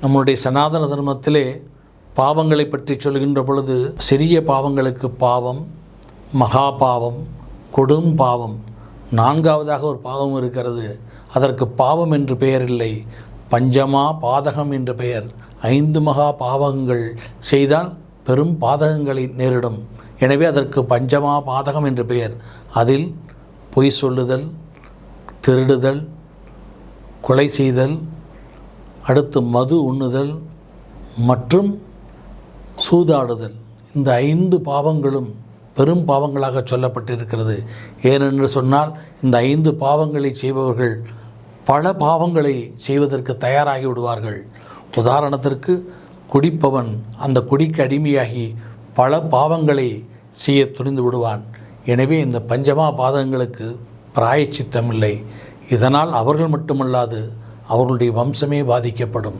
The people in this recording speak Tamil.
நம்முடைய சனாதன தர்மத்திலே பாவங்களை பற்றி சொல்கின்ற பொழுது சிறிய பாவங்களுக்கு பாவம், மகா பாவம், கொடும் பாவம், நான்காவதாக ஒரு பாவம் இருக்கிறது. அதற்கு பாவம் என்று பெயர் இல்லை, பஞ்சமா பாதகம் என்று பெயர். 5 மகா பாவங்கள் செய்தால் பெரும் பாதகங்களை நேரிடும். எனவே அதற்கு பஞ்சமா பாதகம் என்று பெயர். அதில் பொய் சொல்லுதல், திருடுதல், கொலை செய்தல், அடுத்து மது உண்ணுதல் மற்றும் சூதாடுதல், இந்த 5 பாவங்களும் பெரும் பாவங்களாக சொல்லப்பட்டிருக்கிறது. ஏனென்று சொன்னால் இந்த 5 பாவங்களை செய்பவர்கள் பல பாவங்களை செய்வதற்கு தயாராகி விடுவார்கள். உதாரணத்திற்கு குடிப்பவன் அந்த குடிக்கு அடிமையாகி பல பாவங்களை செய்ய துணிந்து விடுவான். எனவே இந்த பஞ்சமா பாதகங்களுக்கு பிராயச்சித்தமில்லை. இதனால் அவர்கள் மட்டுமல்லாது அவர்களுடைய வம்சமே பாதிக்கப்படும்.